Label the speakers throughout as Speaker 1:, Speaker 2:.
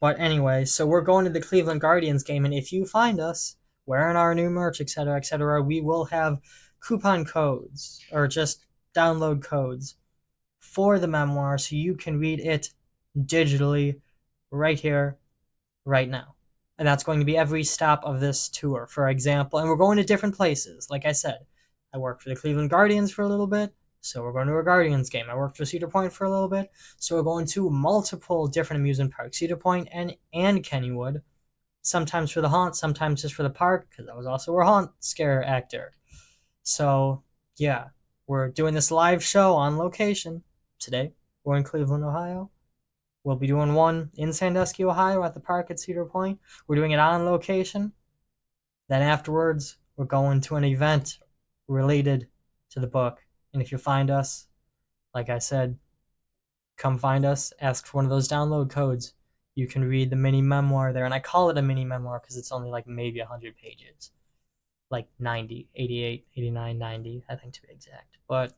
Speaker 1: But anyway, so we're going to the Cleveland Guardians game, and if you find us wearing our new merch, etc., we will have coupon codes or just download codes for the memoir so you can read it digitally right here, right now. And that's going to be every stop of this tour, for example. And we're going to different places. Like I said, I worked for the Cleveland Guardians for a little bit, so we're going to a Guardians game. I worked for Cedar Point for a little bit, so we're going to multiple different amusement parks, Cedar Point and Kennywood. Sometimes for the haunt, sometimes just for the park, because I was also a haunt scare actor. So, yeah, we're doing this live show on location today. We're in Cleveland, Ohio. We'll be doing one in Sandusky, Ohio at the park at Cedar Point. We're doing it on location. Then afterwards, we're going to an event related to the book. And if you find us, like I said, come find us, ask for one of those download codes. You can read the mini memoir there. And I call it a mini memoir because it's only like maybe 100 pages. Like 90, 88, 89, 90, I think to be exact. But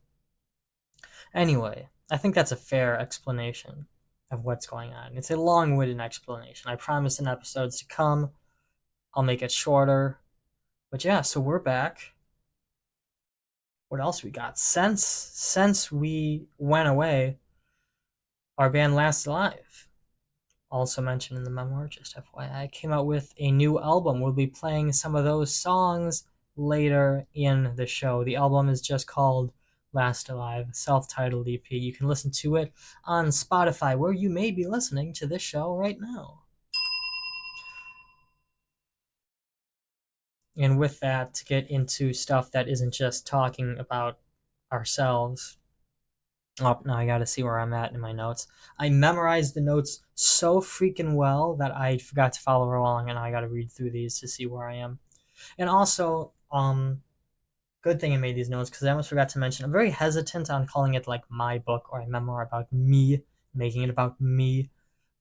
Speaker 1: anyway, I think that's a fair explanation of what's going on. It's a long-winded explanation. I promise in episodes to come, I'll make it shorter. But yeah, so we're back. What else we got? Since we went away, our band Last Alive, also mentioned in the memoir, just FYI, came out with a new album. We'll be playing some of those songs later in the show. The album is just called Last Alive, self-titled EP. You can listen to it on Spotify, where you may be listening to this show right now. And with that, to get into stuff that isn't just talking about ourselves. Oh, now I gotta see where I'm at in my notes. I memorized the notes so freaking well that I forgot to follow along, and I gotta read through these to see where I am. And also, good thing I made these notes because I almost forgot to mention. I'm very hesitant on calling it like my book or a memoir about me, making it about me,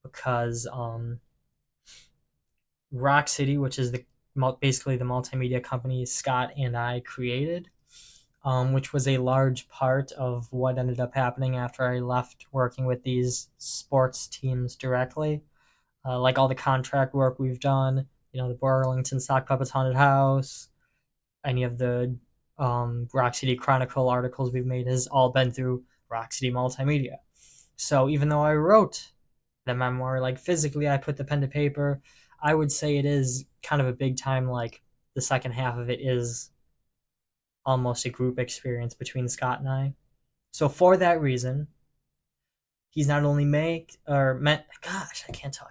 Speaker 1: because Rock City, which is basically the multimedia company Scott and I created, which was a large part of what ended up happening after I left working with these sports teams directly. Like all the contract work we've done, the Burlington Sock Puppets Haunted House, any of the Rock City Chronicle articles we've made has all been through Rock City Multimedia. So even though I wrote the memoir, like physically I put the pen to paper, I would say it is kind of a big time, like the second half of it is almost a group experience between Scott and I. So for that reason, he's not only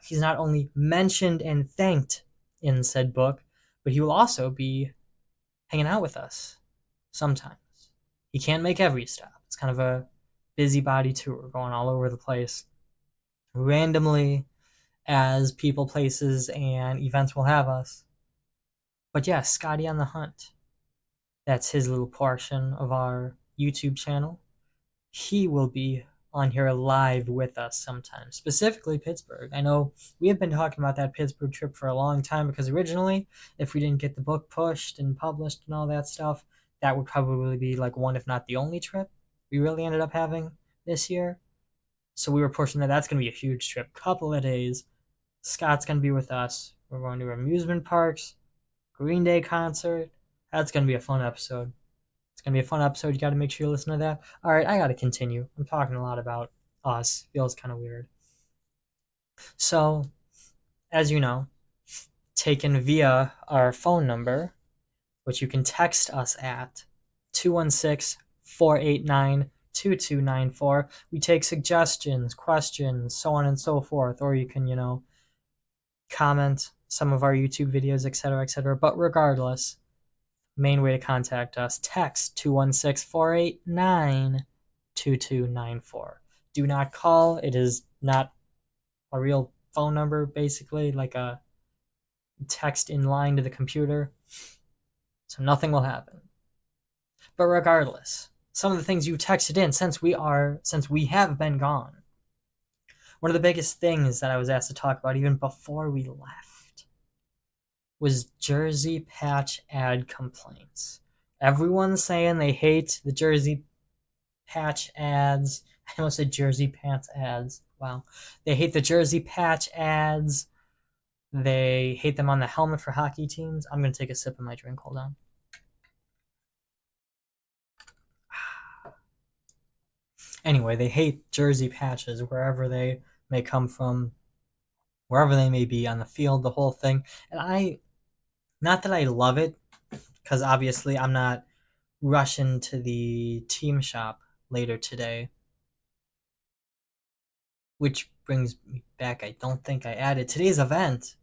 Speaker 1: he's not only mentioned and thanked in said book, but he will also be hanging out with us sometimes. He can't make every stop. It's kind of a busybody tour going all over the place randomly as people, places, and events will have us. But yeah, Scotty on the Hunt. That's his little portion of our YouTube channel. He will be on here live with us sometime, specifically Pittsburgh. I know we have been talking about that Pittsburgh trip for a long time because originally, if we didn't get the book pushed and published and all that stuff, that would probably be like one, if not the only trip we really ended up having this year. So we were pushing that. That's going to be a huge trip. Couple of days. Scott's going to be with us. We're going to amusement parks, Green Day concert. That's going to be a fun episode. It's going to be a fun episode. You got to make sure you listen to that. All right, I got to continue. I'm talking a lot about us. Feels kind of weird. So, as you know, taken via our phone number, which you can text us at 216-489-2294. We take suggestions, questions, so on and so forth, or you can, comment some of our YouTube videos, etc. But regardless, main way to contact us, text 216-489-2294. Do not call. It is not a real phone number, basically, like a text in line to the computer. So nothing will happen. But regardless, some of the things you texted in since we have been gone. One of the biggest things that I was asked to talk about even before we left was Jersey patch ad complaints. Everyone's saying they hate the Jersey patch ads. I almost said Jersey pants ads. Wow. They hate the jersey patch ads. They hate them on the helmet for hockey teams. I'm going to take a sip of my drink. Hold on. Anyway, they hate jersey patches wherever they may come from, wherever they may be on the field, the whole thing. And not that I love it, because obviously I'm not rushing to the team shop later today. Which brings me back, I don't think I added today's event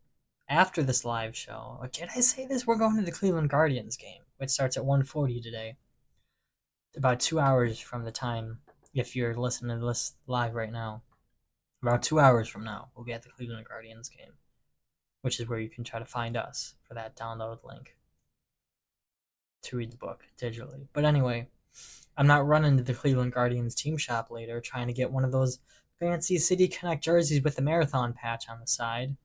Speaker 1: after this live show. Or did I say this? We're going to the Cleveland Guardians game, which starts at 1:40 today. About 2 hours from the time, if you're listening to this live right now. About 2 hours from now, we'll be at the Cleveland Guardians game, which is where you can try to find us for that download link to read the book digitally. But anyway, I'm not running to the Cleveland Guardians team shop later trying to get one of those fancy City Connect jerseys with the marathon patch on the side.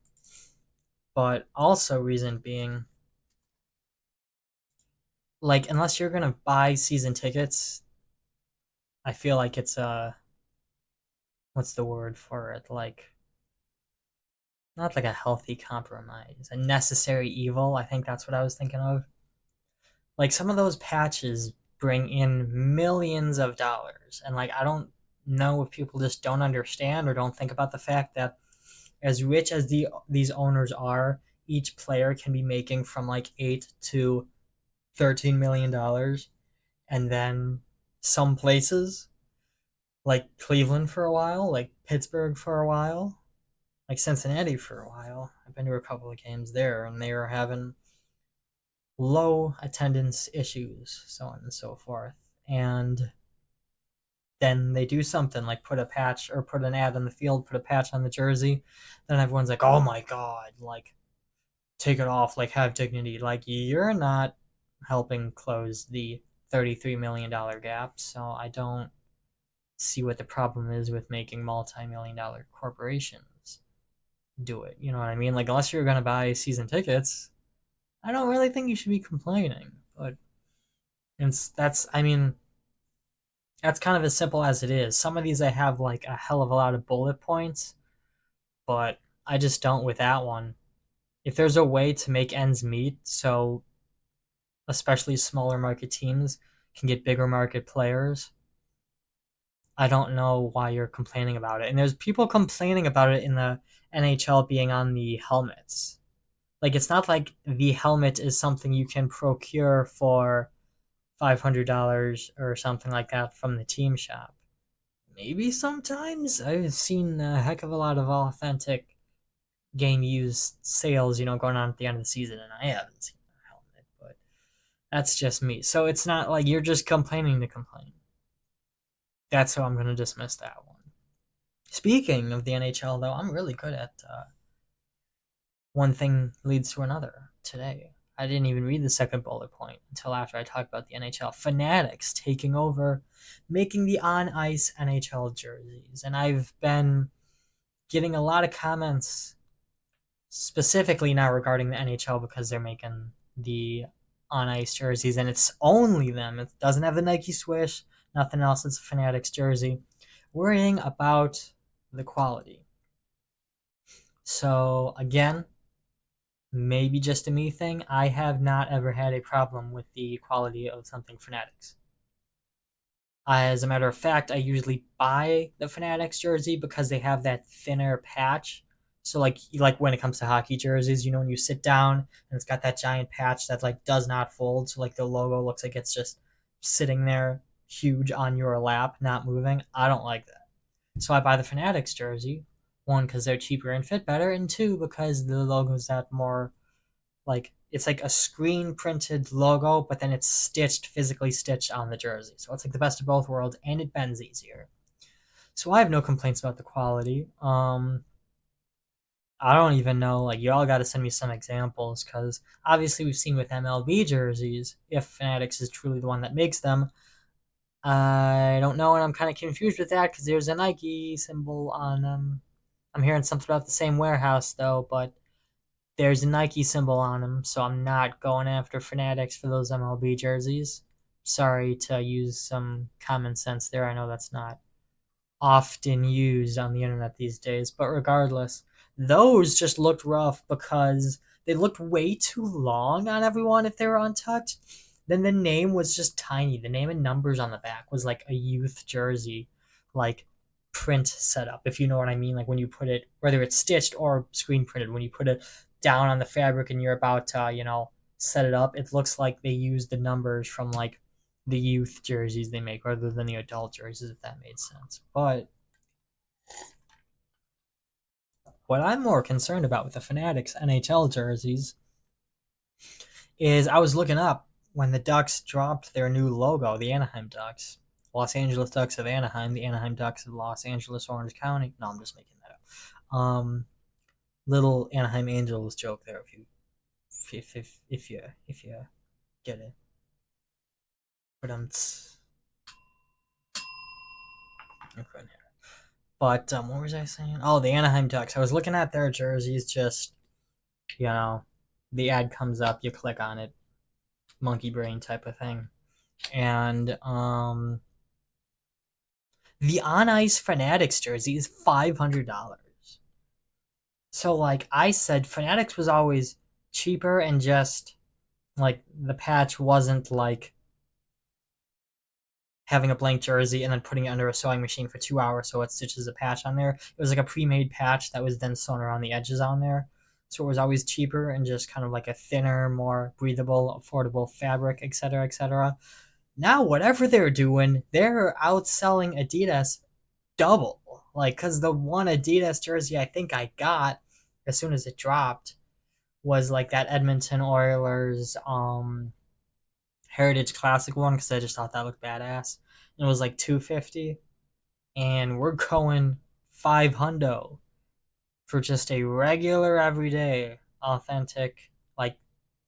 Speaker 1: But also, reason being, like, unless you're gonna buy season tickets, I feel like it's a, what's the word for it? Like, not like a healthy compromise, a necessary evil. I think that's what I was thinking of. Like, some of those patches bring in millions of dollars, and like, I don't know if people just don't understand or don't think about the fact that as rich as these owners are, each player can be making from like $8 to $13 million, and then some places like Cleveland for a while, like Pittsburgh for a while, like Cincinnati for a while. I've been to a couple of games there, and they are having low attendance issues, so on and so forth. And then they do something like put a patch or put an ad on the field, put a patch on the jersey. Then everyone's like, oh my God, like, take it off, like, have dignity. Like, you're not helping close the $33 million gap, so I don't see what the problem is with making multi-million-dollar corporations do it. You know what I mean? Like, unless you're going to buy season tickets, I don't really think you should be complaining. But I mean, that's kind of as simple as it is. Some of these I have like a hell of a lot of bullet points, but I just don't with that one. If there's a way to make ends meet, so especially smaller market teams can get bigger market players, I don't know why you're complaining about it. And there's people complaining about it in the NHL being on the helmets. Like, it's not like the helmet is something you can procure for $500 or something like that from the team shop. Maybe sometimes. I've seen a heck of a lot of authentic game used sales, going on at the end of the season, and I haven't seen a helmet, but that's just me. So it's not like you're just complaining to complain. That's how I'm going to dismiss that one. Speaking of the NHL, though, I'm really good at one thing leads to another today. I didn't even read the second bullet point until after I talked about the NHL. Fanatics taking over, making the on ice NHL jerseys. And I've been getting a lot of comments specifically now regarding the NHL because they're making the on ice jerseys, and it's only them. It doesn't have the Nike swish, nothing else. It's a Fanatics jersey. Worrying about the quality. So, again, maybe just a me thing. I have not ever had a problem with the quality of something Fanatics. As a matter of fact, I usually buy the Fanatics jersey because they have that thinner patch. So like when it comes to hockey jerseys, when you sit down and it's got that giant patch that like does not fold, so like the logo looks like it's just sitting there huge on your lap, not moving. I don't like that. So I buy the Fanatics jersey. One, because they're cheaper and fit better, and two, because the logo's that more like it's like a screen printed logo, but then it's physically stitched on the jersey. So it's like the best of both worlds, and it bends easier. So I have no complaints about the quality. I don't even know. Like, y'all got to send me some examples because obviously we've seen with MLB jerseys, if Fanatics is truly the one that makes them. I don't know, and I'm kind of confused with that because there's a Nike symbol on them. I'm hearing something about the same warehouse though, but there's a Nike symbol on them, so I'm not going after Fanatics for those MLB jerseys. Sorry to use some common sense there. I know that's not often used on the internet these days. But regardless, those just looked rough because they looked way too long on everyone if they were untucked. Then the name was just tiny. The name and numbers on the back was like a youth jersey, like print setup, if you know what I mean. Like when you put it, whether it's stitched or screen printed, when you put it down on the fabric and you're about to, set it up, it looks like they use the numbers from like the youth jerseys they make rather than the adult jerseys, if that made sense. But what I'm more concerned about with the Fanatics NHL jerseys is I was looking up when the Ducks dropped their new logo, the Anaheim Ducks. Los Angeles Ducks of Anaheim, the Anaheim Ducks of Los Angeles, Orange County. No, I'm just making that up. Little Anaheim Angels joke there if you get it. But what was I saying? Oh, the Anaheim Ducks. I was looking at their jerseys. Just the ad comes up, you click on it, monkey brain type of thing, and the on ice Fanatics jersey is $500. So like I said, Fanatics was always cheaper and just like the patch wasn't like having a blank jersey and then putting it under a sewing machine for 2 hours so it stitches a patch on there. It was like a pre-made patch that was then sewn around the edges on there. So it was always cheaper and just kind of like a thinner, more breathable, affordable fabric, etc., etc. Now, whatever they're doing, they're outselling Adidas double. Like, because the one Adidas jersey I think I got as soon as it dropped was like that Edmonton Oilers Heritage Classic one because I just thought that looked badass. And it was like $250, and we're going $500 for just a regular, everyday, authentic, like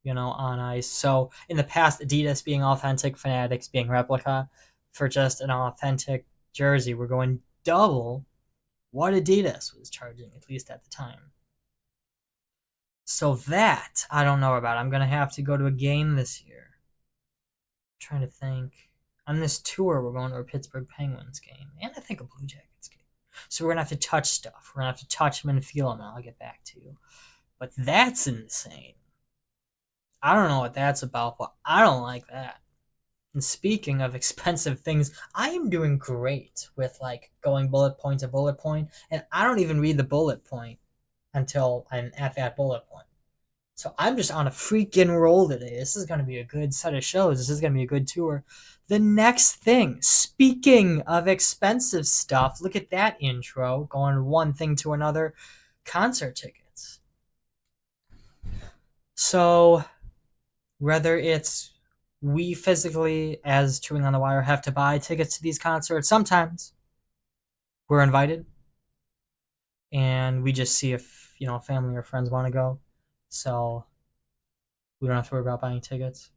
Speaker 1: on ice. So in the past, Adidas being authentic, Fanatics being replica, for just an authentic jersey, we're going double what Adidas was charging, at least at the time. So that I don't know about. I'm gonna have to go to a game this year. Trying to think. On this tour, we're going to a Pittsburgh Penguins game and I think a Blue Jackets game. So we're gonna have to touch stuff. We're gonna have to touch them and feel them, and I'll get back to you. But that's insane. I don't know what that's about, but I don't like that. And speaking of expensive things, I am doing great with like going bullet point to bullet point, and I don't even read the bullet point until I'm at that bullet point. So I'm just on a freaking roll today. This is going to be a good set of shows. This is going to be a good tour. The next thing, speaking of expensive stuff, look at that intro, going one thing to another, concert tickets. So whether it's we physically, as Chewing on the Wire, have to buy tickets to these concerts, sometimes we're invited and we just see if, family or friends want to go. So we don't have to worry about buying tickets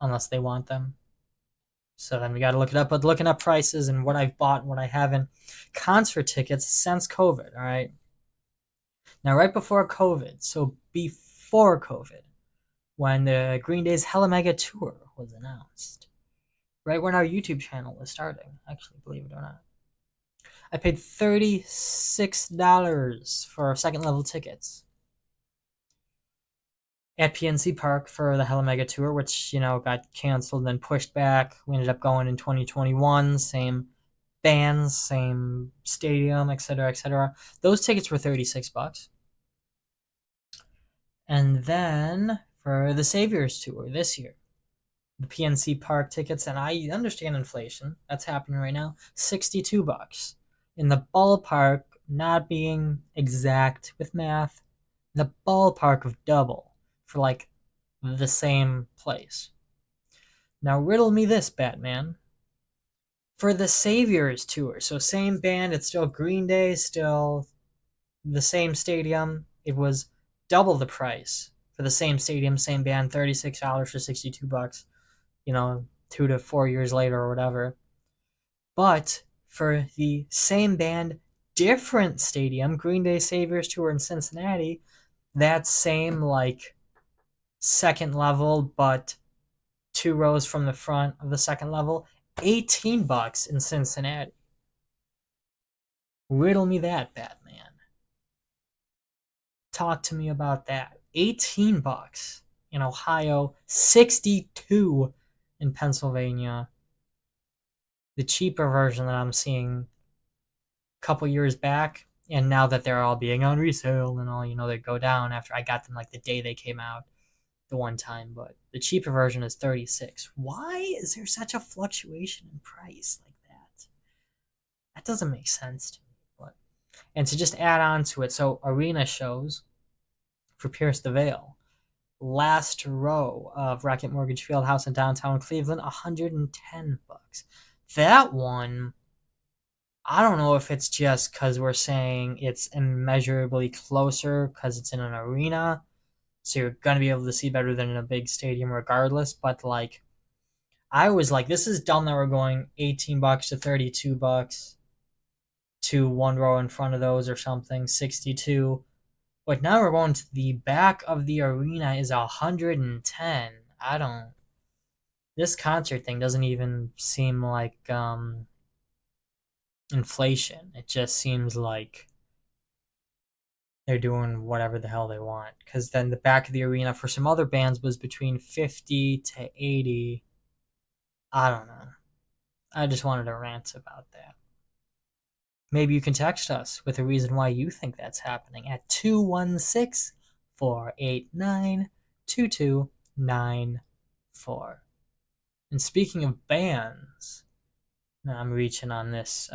Speaker 1: unless they want them. So then we got to look it up. But looking up prices and what I've bought and what I haven't. Concert tickets since COVID, all right? Now, right before COVID, so before COVID, when the Green Day's Hella Mega Tour was announced, right when our YouTube channel was starting, actually, believe it or not, I paid $36 for second level tickets at PNC Park for the Hella Mega Tour, which, got canceled and then pushed back. We ended up going in 2021, same bands, same stadium, etc., etc. Those tickets were $36. And then for the Saviors Tour this year, the PNC Park tickets, and I understand inflation, that's happening right now, $62. In the ballpark, not being exact with math, the ballpark of double for like the same place. Now riddle me this, Batman. For the Saviors Tour, so same band, it's still Green Day, still the same stadium, it was double the price for the same stadium, same band, $36 for $62, 2 to 4 years later or whatever. But for the same band, different stadium, Green Day Saviors Tour in Cincinnati, that same like second level, but 2 rows from the front of the second level, $18 in Cincinnati. Riddle me that, Batman. Talk to me about that. $18 in Ohio, 62 in Pennsylvania. The cheaper version that I'm seeing a couple years back, and now that they're all being on resale and all, they go down after I got them like the day they came out the one time, but the cheaper version is 36. Why is there such a fluctuation in price like that? That doesn't make sense to me. But and to just add on to it, so arena shows for Pierce the Veil. Last row of Rocket Mortgage Fieldhouse in downtown Cleveland, $110. That one, I don't know if it's just because we're saying it's immeasurably closer because it's in an arena, so you're gonna be able to see better than in a big stadium regardless. But like, I was like, this is dumb that we're going $18 to $32 to one row in front of those or something, 62. But now we're going to the back of the arena is 110. I don't. This concert thing doesn't even seem like inflation. It just seems like they're doing whatever the hell they want. Because then the back of the arena for some other bands was between 50 to 80. I don't know. I just wanted to rant about that. Maybe you can text us with a reason why you think that's happening at 216-489-2294. And speaking of bands, I'm reaching on this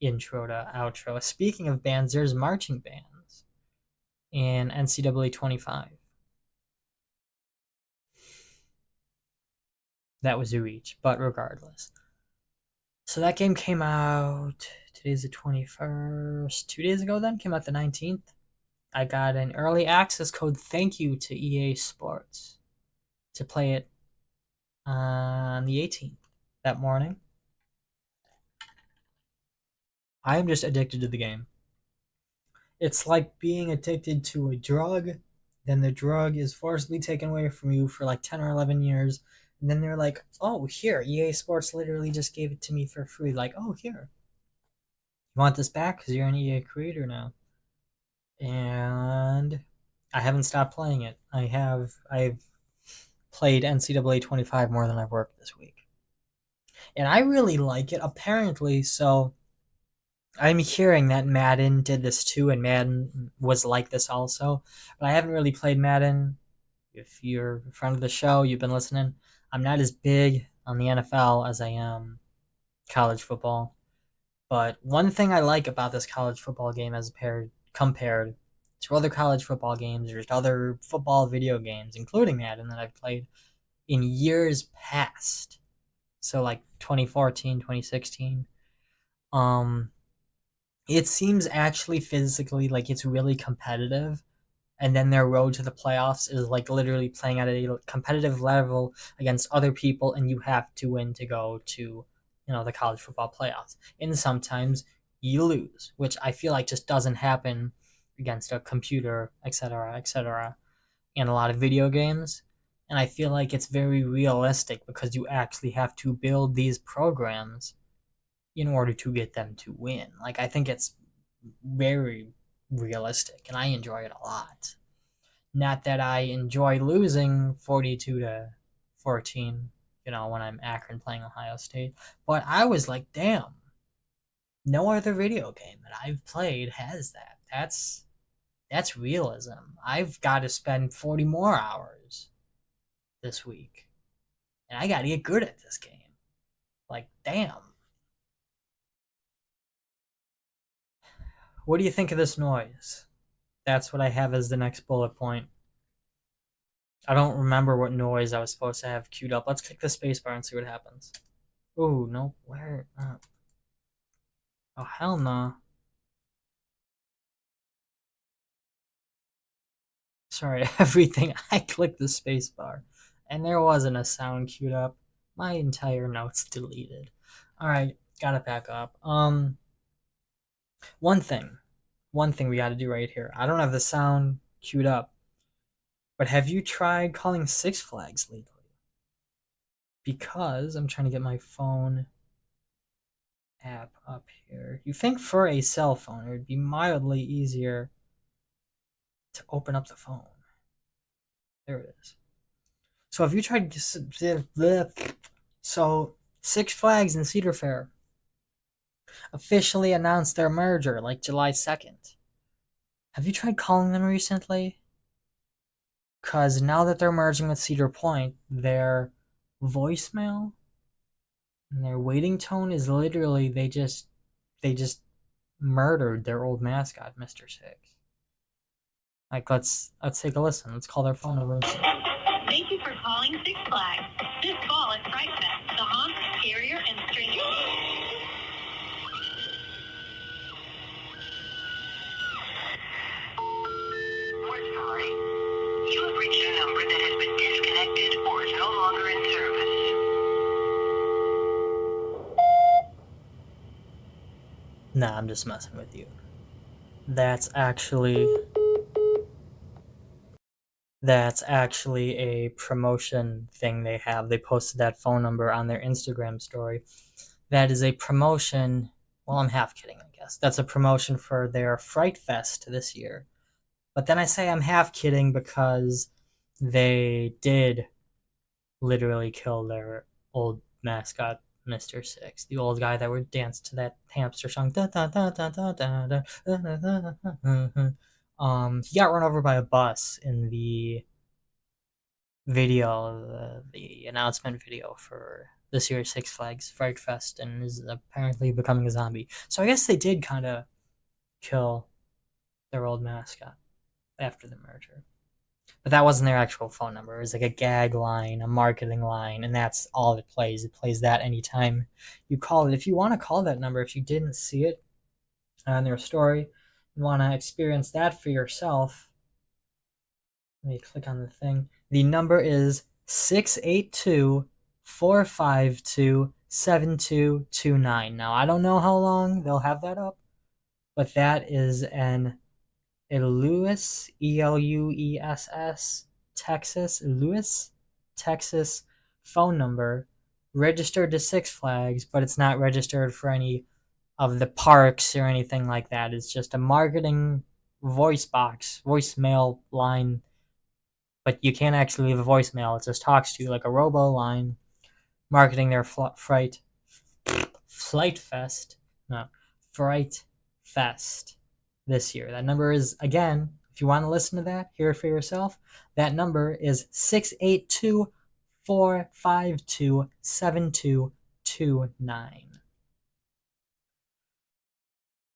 Speaker 1: intro to outro. Speaking of bands, there's marching bands in NCAA 25. That was a reach, but regardless. So that game came out, today's the 21st, 2 days ago then, came out the 19th. I got an early access code, thank you to EA Sports, to play it on the 18th that morning. I am just addicted to the game. It's like being addicted to a drug, then the drug is forcibly taken away from you for like 10 or 11 years, and then they're like, oh, here, EA Sports literally just gave it to me for free. Like, oh, here. You want this back because you're an EA creator now. And I haven't stopped playing it. I've played NCAA 25 more than I've worked this week. And I really like it, apparently. So I'm hearing that Madden did this too, and Madden was like this also. But I haven't really played Madden. If you're a friend of the show, you've been listening. I'm not as big on the NFL as I am college football. But one thing I like about this college football game as compared to other college football games or just other football video games, including Madden, that I've played in years past, so like 2014, 2016, it seems actually physically like it's really competitive, and then their road to the playoffs is like literally playing at a competitive level against other people, and you have to win to go to the college football playoffs. And sometimes you lose, which I feel like just doesn't happen against a computer, etc., etc., in a lot of video games. And I feel like it's very realistic because you actually have to build these programs in order to get them to win. Like, I think it's very realistic, and I enjoy it a lot. Not that I enjoy losing 42 to 14, when I'm Akron playing Ohio State, but I was like, damn, no other video game that I've played has that. That's realism. I've got to spend 40 more hours this week, and I got to get good at this game. Like, damn. What do you think of this noise? That's what I have as the next bullet point. I don't remember what noise I was supposed to have queued up. Let's click the spacebar and see what happens. Oh, no. Where? Oh, hell no. Sorry, everything. I clicked the spacebar, and there wasn't a sound queued up. My entire notes deleted. Alright, gotta back up. One thing. One thing we gotta do right here. I don't have the sound queued up, but have you tried calling Six Flags lately? Because I'm trying to get my phone app up here. You think for a cell phone it would be mildly easier to open up the phone. There it is. So have you tried so Six Flags and Cedar Fair officially announced their merger like July 2nd. Have you tried calling them recently? Because now that they're merging with Cedar Point, their voicemail and their waiting tone is literally they just murdered their old mascot, Mr. Six. Like let's take a listen. Let's call their phone number.
Speaker 2: Thank you for calling Six Flags. This fall at Fright Fest, the haunt, scarier, and stranger. We're sorry. You have reached a number that has been disconnected or is no longer in service.
Speaker 1: Nah, I'm just messing with you. That's actually a promotion thing they have. They posted that phone number on their Instagram story. That is a promotion. Well, I'm half kidding, I guess. That's a promotion for their Fright Fest this year. But then I say I'm half kidding because they did literally kill their old mascot, Mr. Six, the old guy that would dance to that hamster song. He got run over by a bus in the video, the announcement video for this year's Six Flags Fright Fest, and is apparently becoming a zombie. So I guess they did kind of kill their old mascot after the merger. But that wasn't their actual phone number. It was like a gag line, a marketing line, and that's all it plays. It plays that anytime you call it. If you want to call that number, if you didn't see it on their story, and want to experience that for yourself, let me click on the thing. The number is 682-452-7229. Now, I don't know how long they'll have that up, but that is an Lewis, Eluess, Texas phone number registered to Six Flags, but it's not registered for any of the parks or anything like that. It's just a marketing voicemail line, but you can't actually leave a voicemail. It just talks to you like a robo line, marketing their Fright Fest this year. That number is, again, if you want to listen to that, hear it for yourself, that number is 682-452-7229.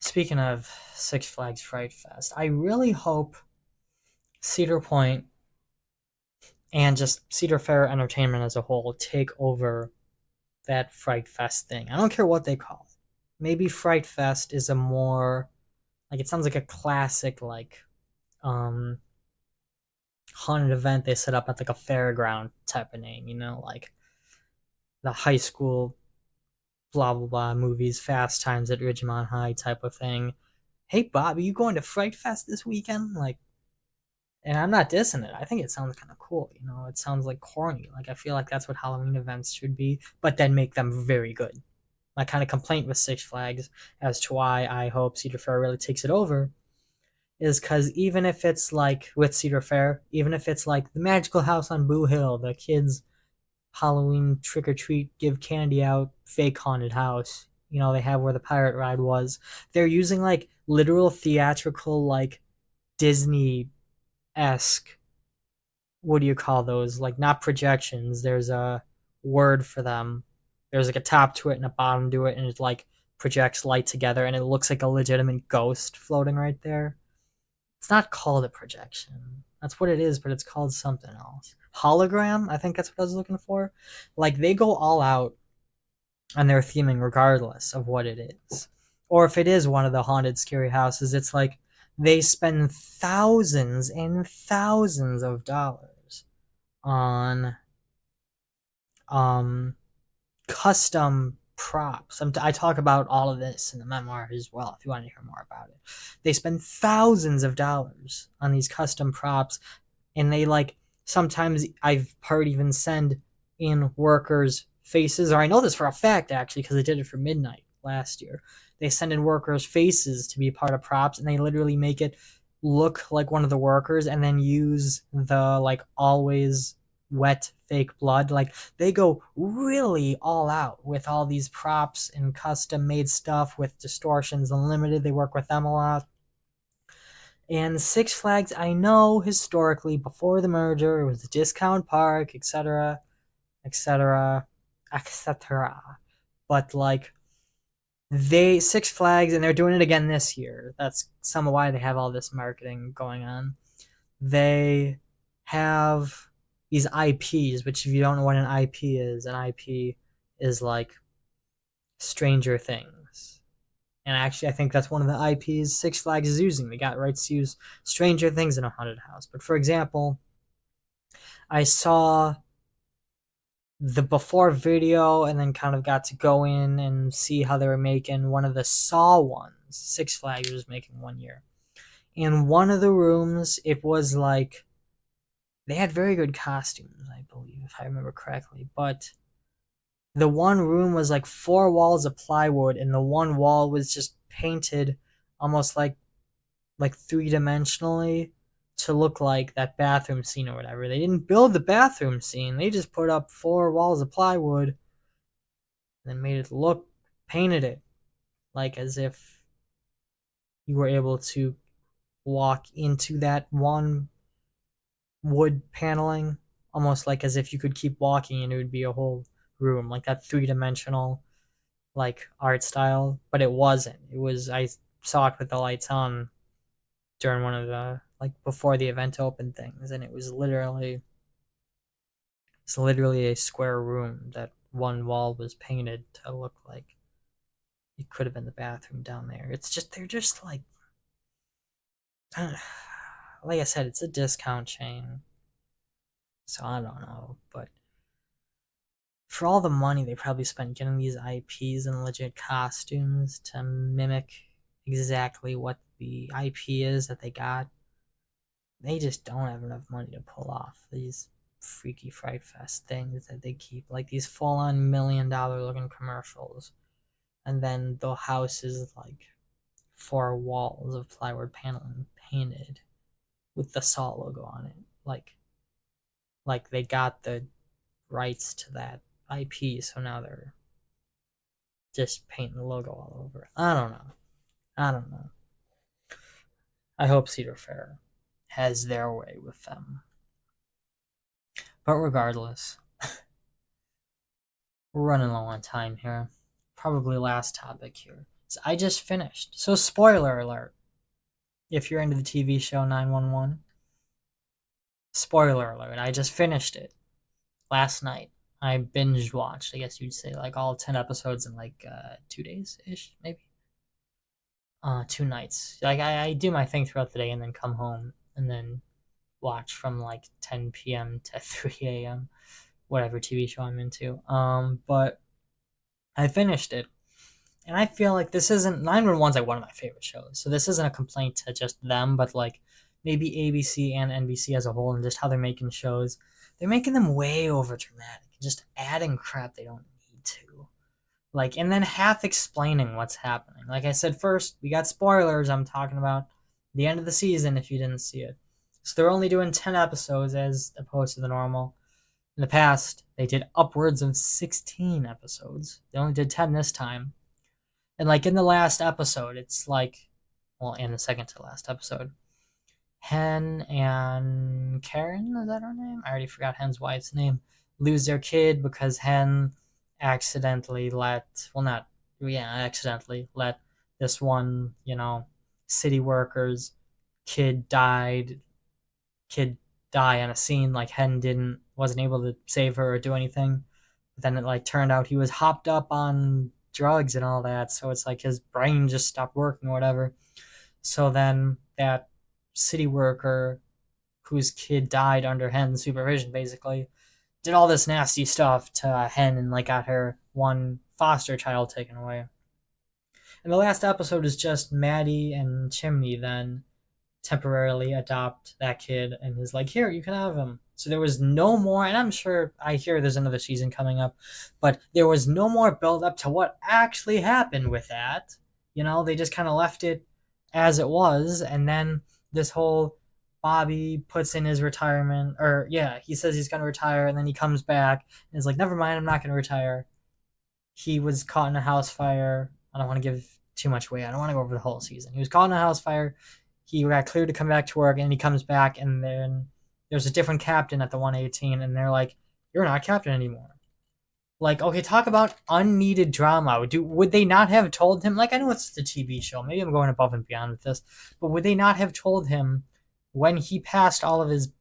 Speaker 1: Speaking of Six Flags Fright Fest, I really hope Cedar Point and just Cedar Fair Entertainment as a whole take over that Fright Fest thing. I don't care what they call it. Maybe Fright Fest is a more, like, it sounds like a classic, like, haunted event they set up at like a fairground type of name, like the high school blah blah blah movies, Fast Times at Ridgemont High type of thing. Hey Bob, are you going to Fright Fest this weekend? Like, and I'm not dissing it. I think it sounds kind of cool, it sounds like corny. Like, I feel like that's what Halloween events should be, but then make them very good. My kind of complaint with Six Flags as to why I hope Cedar Fair really takes it over is because even if it's like with Cedar Fair, even if it's like the magical house on Boo Hill, the kids' Halloween trick or treat, give candy out, fake haunted house, they have where the pirate ride was, they're using like literal theatrical, like Disney esque, what do you call those? Like, not projections, there's a word for them. There's like a top to it and a bottom to it, and it like projects light together, and it looks like a legitimate ghost floating right there. It's not called a projection. That's what it is, but it's called something else. Hologram? I think that's what I was looking for. Like, they go all out on their theming regardless of what it is. Or if it is one of the haunted, scary houses, it's like they spend thousands and thousands of dollars on custom props. I talk about all of this in the memoir as well if you want to hear more about it. They spend thousands of dollars on these custom props, and they, like, sometimes I've heard even send in workers' faces, or I know this for a fact actually because they did it for midnight. last year. They send in workers' faces to be part of props, and they literally make it look like one of the workers, and then use the like always wet fake blood. Like they go really all out with all these props and custom made stuff with Distortions Unlimited. They work with them a lot. And Six Flags, I know historically before the merger, it was a discount park, etc., etc., etc. But like Six Flags, and they're doing it again this year. That's some of why they have all this marketing going on. They have these IPs, which if you don't know what an IP is, an IP is like Stranger Things. And actually, I think that's one of the IPs Six Flags is using. They got rights to use Stranger Things in a haunted house. But for example, I saw the before video and then kind of got to go in and see how they were making one of the Saw ones. Six Flags was making one year. In one of the rooms, it was like they had very good costumes, I believe, if I remember correctly. But the one room was like 4 walls of plywood, and the one wall was just painted almost like three-dimensionally to look like that bathroom scene or whatever. They didn't build the bathroom scene. They just put up 4 walls of plywood and then made it look, painted it like as if you were able to walk into that one wood paneling, almost like as if you could keep walking and it would be a whole room, like that three-dimensional like art style. But it wasn't. It was, I saw it with the lights on during one of the like before the event opened things, and it's literally a square room that one wall was painted to look like it could have been the bathroom down there. It's just, they're just like I said, it's a discount chain, so I don't know. But for all the money they probably spent getting these IPs and legit costumes to mimic exactly what the IP is that they got, they just don't have enough money to pull off these freaky Fright Fest things that they keep, like these full-on $1 million looking commercials, and then the house is like 4 walls of plywood paneling painted with the Saw logo on it. Like they got the rights to that IP, so now they're just painting the logo all over it. I don't know. I hope Cedar Fair has their way with them. But regardless, we're running low on time here. Probably last topic here. So I just finished. So spoiler alert. If you're into the TV show 911, spoiler alert. I just finished it last night. I binge watched, I guess you'd say, like all 10 episodes in like 2 days ish, maybe. 2 nights. Like I do my thing throughout the day and then come home and then watch from like 10 p.m. to 3 a.m. whatever TV show I'm into. But I finished it, and I feel like this isn't 911's like one of my favorite shows. So this isn't a complaint to just them, but like maybe ABC and NBC as a whole, and just how they're making shows. They're making them way over dramatic, just adding crap they don't need to. Like, and then half explaining what's happening. Like I said, first, we got spoilers. I'm talking about the end of the season if you didn't see it. So they're only doing 10 episodes as opposed to the normal. In the past, they did upwards of 16 episodes. They only did 10 this time. And like in the last episode, it's like, well, in the second to last episode, Hen and Karen, is that her name? I already forgot Hen's wife's name. Lose their kid because Hen accidentally accidentally let this one, city worker's kid die on a scene. Like Hen wasn't able to save her or do anything. But then it like turned out he was hopped up on drugs and all that, so it's like his brain just stopped working or whatever. So then that city worker whose kid died under Hen's supervision basically did all this nasty stuff to Hen and like got her one foster child taken away. And the last episode is just Maddie and Chimney then temporarily adopt that kid and is like, here, you can have him. So there was no more, and I'm sure I hear there's another season coming up, but there was no more build up to what actually happened with that. You know, they just kind of left it as it was, and then this whole Bobby puts in his retirement, or yeah, he says he's going to retire, and then he comes back and is like, never mind, I'm not going to retire. He was caught in a house fire. I don't want to give too much away. I don't want to go over the whole season. He was caught in a house fire. He got cleared to come back to work, and he comes back, and then there's a different captain at the 118, and they're like, "You're not captain anymore." Like, okay, talk about unneeded drama. Would they not have told him? Like, I know it's the TV show. Maybe I'm going above and beyond with this, but would they not have told him when he passed all of his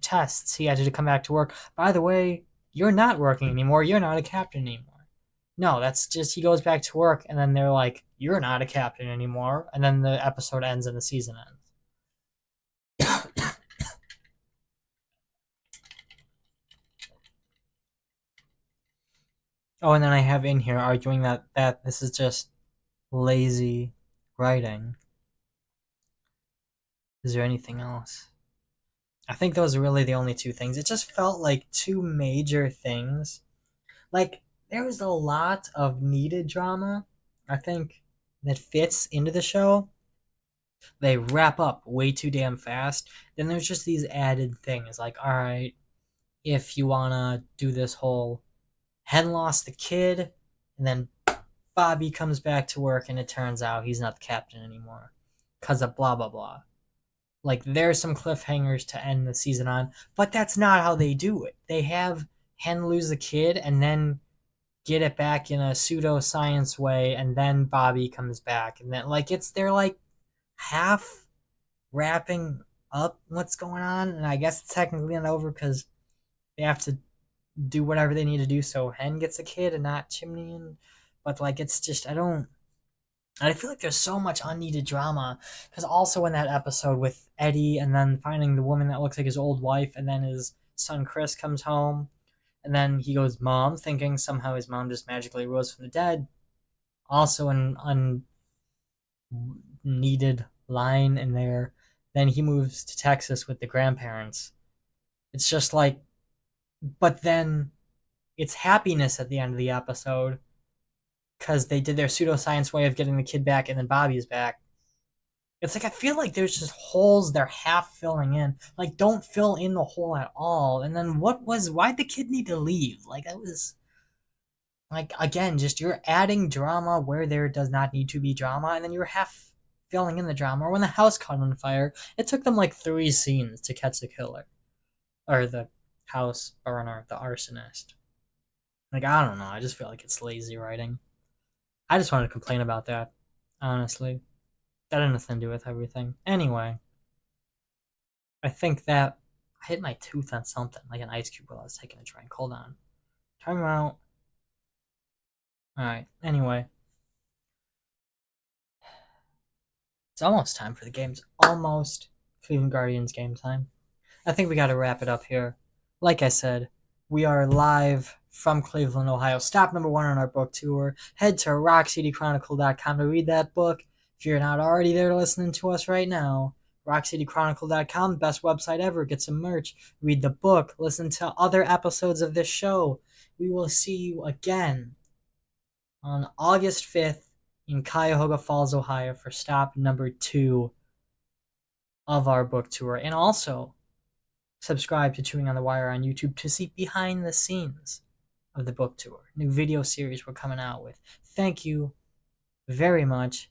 Speaker 1: tests, he had to come back to work? By the way, you're not working anymore. You're not a captain anymore. No, that's just he goes back to work, and then they're like, "You're not a captain anymore," and then the episode ends and the season ends. Oh, and then I have in here arguing that this is just lazy writing. Is there anything else? I think those are really the only two things. It just felt like two major things. Like, there was a lot of needed drama, I think, that fits into the show. They wrap up way too damn fast. Then there's just these added things like, all right, if you want to do this whole Hen lost the kid, and then Bobby comes back to work, and it turns out he's not the captain anymore because of blah, blah, blah. Like, there's some cliffhangers to end the season on, but that's not how they do it. They have Hen lose the kid and then get it back in a pseudoscience way, and then Bobby comes back, and then like they're like half wrapping up what's going on, and I guess it's technically not over because they have to do whatever they need to do so Hen gets a kid and not Chimney, and but like it's just I feel like there's so much unneeded drama because also in that episode with Eddie and then finding the woman that looks like his old wife, and then his son Chris comes home, and then he goes mom, thinking somehow his mom just magically rose from the dead. Also an unneeded line in there. Then he moves to Texas with the grandparents. It's just like, but then it's happiness at the end of the episode because they did their pseudoscience way of getting the kid back, and then Bobby's back. It's like I feel like there's just holes they're half filling in. Like, don't fill in the hole at all. And then why'd the kid need to leave? Like, that was like, again, just you're adding drama where there does not need to be drama, and then you're half filling in the drama. Or when the house caught on fire, it took them like 3 scenes to catch the killer. Or the house burner, the arsonist. Like, I don't know. I just feel like it's lazy writing. I just wanted to complain about that, honestly. That had nothing to do with everything. Anyway, I think that I hit my tooth on something, like an ice cube while I was taking a drink. Hold on. Time out. Alright, anyway. It's almost time for the games. Almost Cleveland Guardians game time. I think we gotta wrap it up here. Like I said, we are live from Cleveland, Ohio. Stop number 1 on our book tour. Head to rockcitychronicle.com to read that book. If you're not already there listening to us right now, rockcitychronicle.com, best website ever. Get some merch. Read the book. Listen to other episodes of this show. We will see you again on August 5th in Cuyahoga Falls, Ohio for stop number 2 of our book tour. And also, subscribe to Chewing on the Wire on YouTube to see behind the scenes of the book tour. New video series we're coming out with. Thank you very much.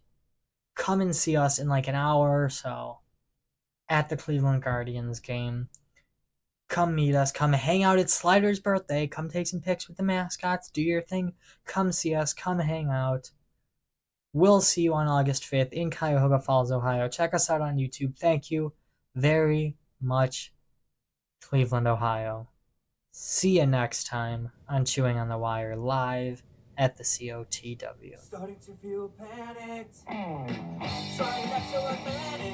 Speaker 1: Come and see us in like an hour or so at the Cleveland Guardians game. Come meet us. Come hang out at Slider's birthday. Come take some pics with the mascots. Do your thing. Come see us. Come hang out. We'll see you on August 5th in Cuyahoga Falls, Ohio. Check us out on YouTube. Thank you very much, Cleveland, Ohio. See you next time on Chewing on the Wire live at the COTW.
Speaker 3: Starting to feel panicked. Trying not to look manic.